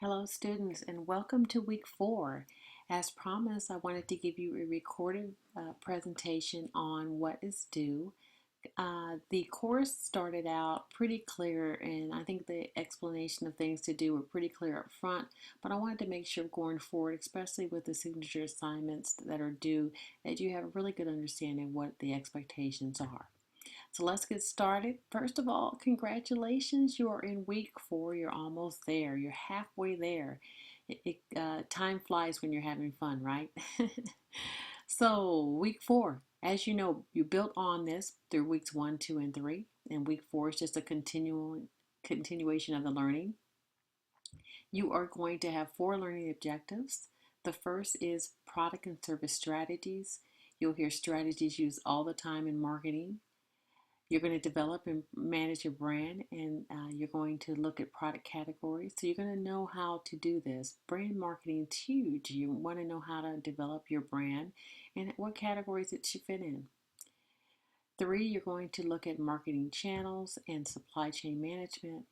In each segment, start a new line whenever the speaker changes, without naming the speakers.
Hello students and welcome to week 4. As promised, I wanted to give you a recorded presentation on what is due. The course started out pretty clear and I think the explanation of things to do were pretty clear up front, but I wanted to make sure going forward, especially with the signature assignments that are due, that you have a really good understanding of what the expectations are. So let's get started. First of all, congratulations. You are in week 4. You're almost there. You're halfway there. Time flies when you're having fun, right? So week 4, as you know, you built on this through weeks 1, 2, and 3. And week 4 is just a continuation of the learning. You are going to have 4 learning objectives. The first is product and service strategies. You'll hear strategies used all the time in marketing. You're going to develop and manage your brand, and you're going to look at product categories. So you're going to know how to do this. Brand marketing is huge. You want to know how to develop your brand and what categories it should fit in. 3, you're going to look at marketing channels and supply chain management.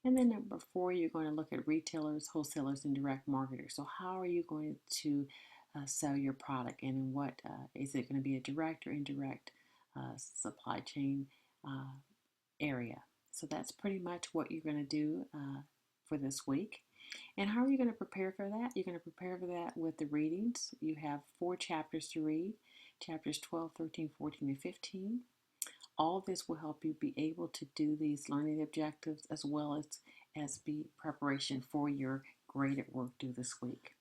And then number 4, you're going to look at retailers, wholesalers, and direct marketers. So how are you going to sell your product, and in what is it going to be a direct or indirect supply chain area? So that's pretty much what you're going to do for this week. And how are you going to prepare for that? You're going to prepare for that with the readings. You have 4 chapters to read, chapters 12, 13, 14, and 15. All of this will help you be able to do these learning objectives as well as be preparation for your graded work due this week.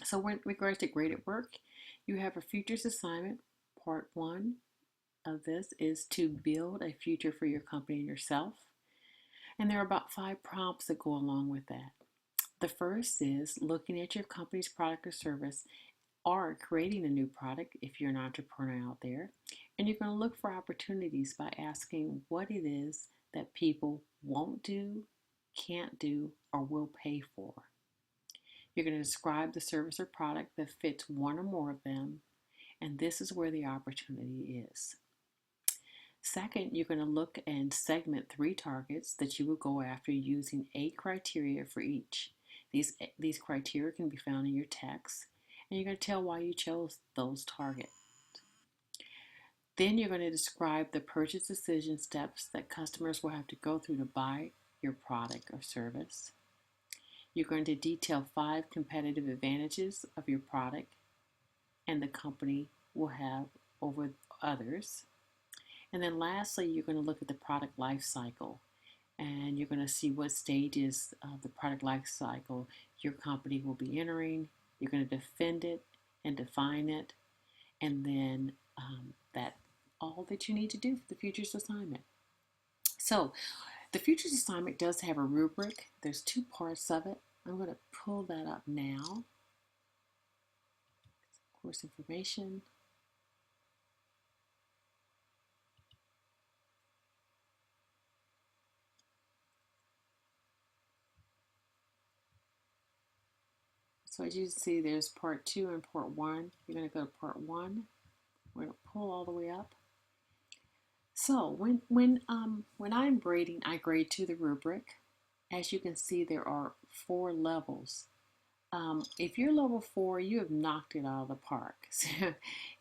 So with regards to graded work, you have a futures assignment. Part 1 of this is to build a future for your company and yourself. And there are about 5 prompts that go along with that. The first is looking at your company's product or service, or creating a new product if you're an entrepreneur out there. And you're going to look for opportunities by asking what it is that people won't do, can't do, or will pay for. You're going to describe the service or product that fits one or more of them, and this is where the opportunity is. Second, you're going to look and segment 3 targets that you will go after using 8 criteria for each. These criteria can be found in your text, and you're going to tell why you chose those targets. Then you're going to describe the purchase decision steps that customers will have to go through to buy your product or service. You're going to detail 5 competitive advantages of your product and the company will have over others. And then lastly, you're going to look at the product life cycle, and you're going to see what stages of the product life cycle your company will be entering. You're going to defend it and define it, and then that's all that you need to do for the futures assignment. So the futures assignment does have a rubric. There's 2 parts of it. I'm going to pull that up now. Course information. So as you can see, there's part 2 and part 1. You're going to go to part 1. We're going to pull all the way up. So when I'm grading, I grade to the rubric. As you can see, there are 4 levels. If you're level 4, you have knocked it out of the park. So,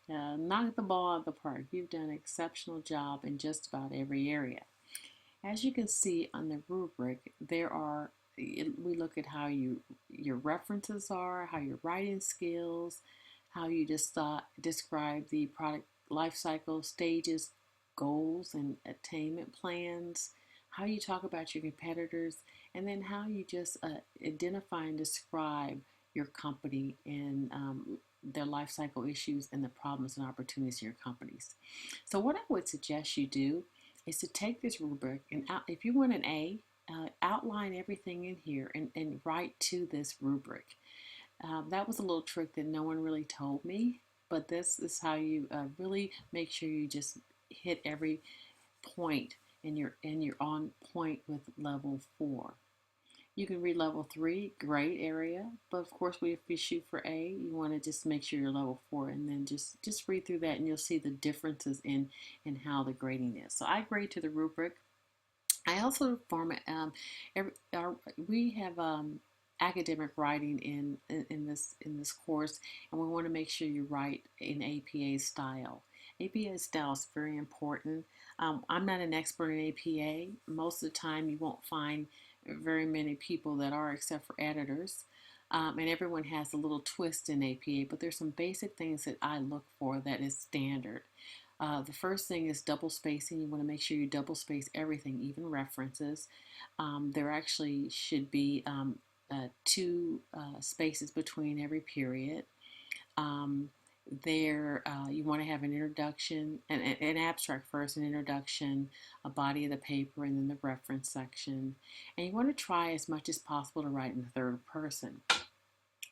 knocked the ball out of the park. You've done an exceptional job in just about every area. As you can see on the rubric, we look at how your references are, how your writing skills, how you just describe the product life cycle stages, goals, and attainment plans, how you talk about your competitors, and then how you just identify and describe your company and their life cycle issues and the problems and opportunities in your companies. So what I would suggest you do is to take this rubric and if you want an A, outline everything in here and write to this rubric. That was a little trick that no one really told me, but this is how you really make sure you just hit every point and you're on point with level 4. You can read level 3, great area, but of course if you shoot for A, you want to just make sure you're level 4, and then just read through that and you'll see the differences in how the grading is. So I grade to the rubric. I also format, we have academic writing in this course, and we want to make sure you write in APA style. APA style is very important. I'm not an expert in APA. Most of the time, you won't find very many people that are, except for editors. And everyone has a little twist in APA, but there's some basic things that I look for that is standard. The first thing is double spacing. You want to make sure you double space everything, even references. There actually should be two spaces between every period. Um, you want to have an introduction, an abstract first, an introduction, a body of the paper, and then the reference section. And you want to try as much as possible to write in the third person.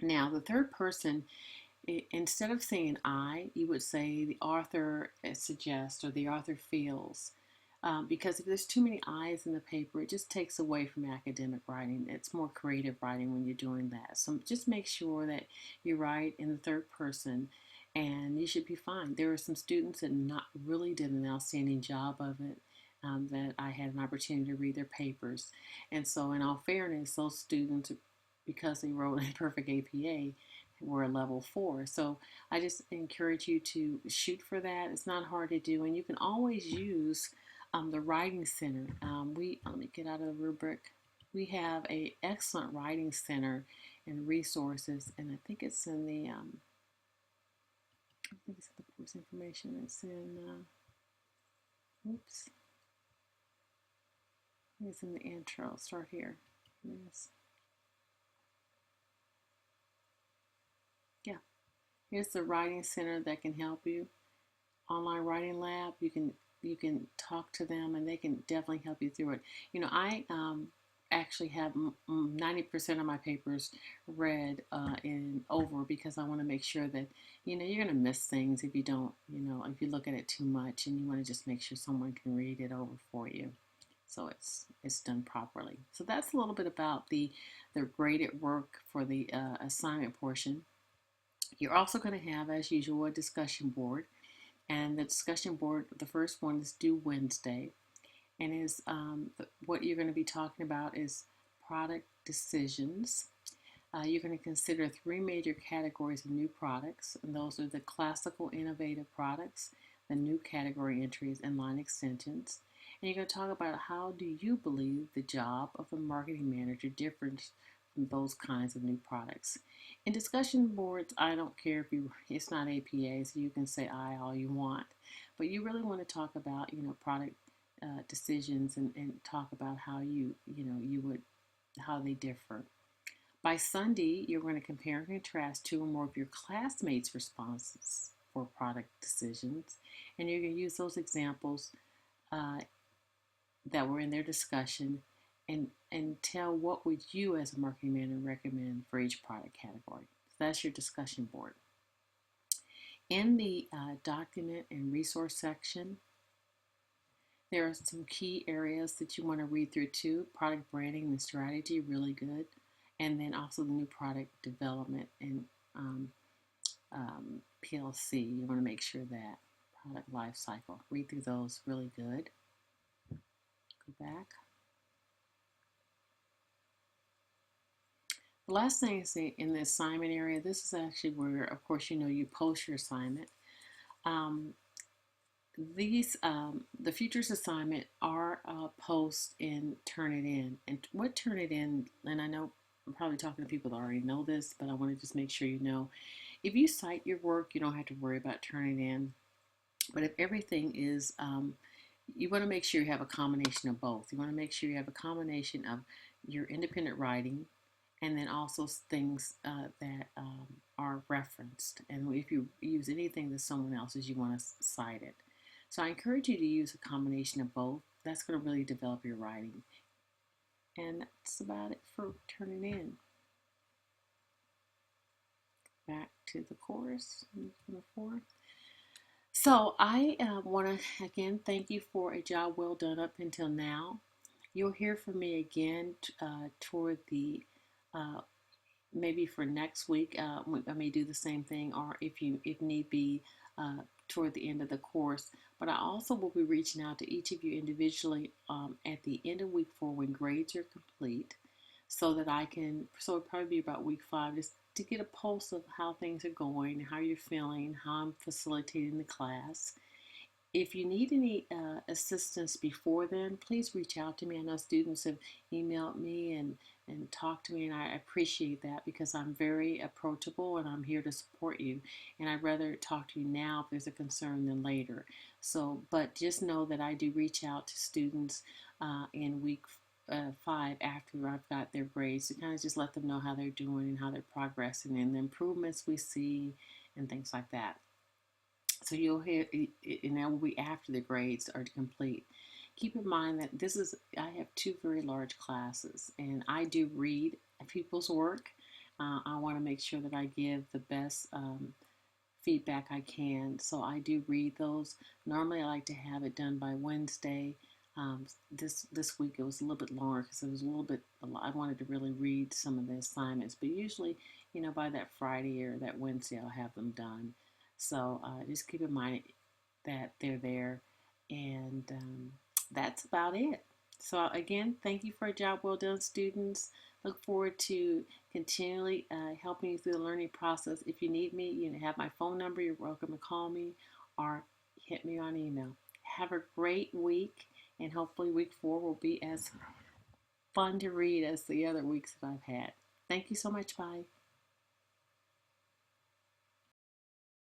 Now, the third person, instead of saying I, you would say the author suggests or the author feels. Because if there's too many I's in the paper, it just takes away from academic writing. It's more creative writing when you're doing that. So just make sure that you write in the third person and you should be fine. There are some students that not really did an outstanding job of it. That I had an opportunity to read their papers. And so, in all fairness, those students, because they wrote a perfect APA, were a level 4. So I just encourage you to shoot for that. It's not hard to do, and you can always use the Writing Center. Let me get out of the rubric. We have a excellent Writing Center and resources, and I think it's in the course information. It's in oops, I think it's in the intro. Start here. Yes. Yeah. Here's the Writing Center that can help you. Online Writing Lab. You can talk to them and they can definitely help you through it. I actually have 90% of my papers read in over because I want to make sure that you're going to miss things if you don't, if you look at it too much, and you want to just make sure someone can read it over for you, so it's done properly. So that's a little bit about the graded work for the assignment portion. You're also going to have, as usual, a discussion board. And the discussion board, the first one is due Wednesday. And what you're going to be talking about is product decisions. You're going to consider 3 major categories of new products. And those are the classical innovative products, the new category entries, and line extensions. And you're going to talk about how do you believe the job of a marketing manager differs from those kinds of new products. In discussion boards, I don't care if it's not APA, so you can say I all you want, but you really want to talk about, product decisions and talk about how how they differ. By Sunday, you're going to compare and contrast 2 or more of your classmates' responses for product decisions, and you're going to use those examples that were in their discussion and tell what would you as a marketing manager recommend for each product category. So that's your discussion board. In the document and resource section, there are some key areas that you want to read through too. Product branding and strategy, really good. And then also the new product development and PLC. You want to make sure that product life cycle. Read through those, really good. Go back. The last thing is in the assignment area. This is actually where, of course, you post your assignment. The futures assignment are post and turn it in. And what turn it in, and I know I'm probably talking to people that already know this, but I want to just make sure you know. If you cite your work, you don't have to worry about turning it in. But if everything is, you want to make sure you have a combination of both. You want to make sure you have a combination of your independent writing and then also things that are referenced. And if you use anything that someone else's, you want to cite it. So I encourage you to use a combination of both. That's going to really develop your writing. And that's about it for turning in. Back to the course, number 4. So I want to again thank you for a job well done up until now. You'll hear from me again toward the maybe for next week. I may do the same thing, or if need be, toward the end of the course. But I also will be reaching out to each of you individually at the end of week 4 when grades are complete. so that I can, so it'll probably be about week 5, just to get a pulse of how things are going, how you're feeling, how I'm facilitating the class. If you need any assistance before then, please reach out to me. I know students have emailed me and talked to me, and I appreciate that because I'm very approachable and I'm here to support you. And I'd rather talk to you now if there's a concern than later. So, but just know that I do reach out to students in week 5 after I've got their grades to kind of just let them know how they're doing and how they're progressing and the improvements we see and things like that. So you'll hear, and that will be after the grades are complete. Keep in mind that I have 2 very large classes, and I do read people's work. I want to make sure that I give the best feedback I can. So I do read those. Normally, I like to have it done by Wednesday. This week it was a little bit longer because it was a little bit. I wanted to really read some of the assignments, but usually, by that Friday or that Wednesday, I'll have them done. So just keep in mind that they're there, and that's about it. So again, thank you for a job well done, students. Look forward to continually helping you through the learning process. If you need me, you have my phone number. You're welcome to call me or hit me on email. Have a great week, and hopefully week 4 will be as fun to read as the other weeks that I've had. Thank you so much. Bye.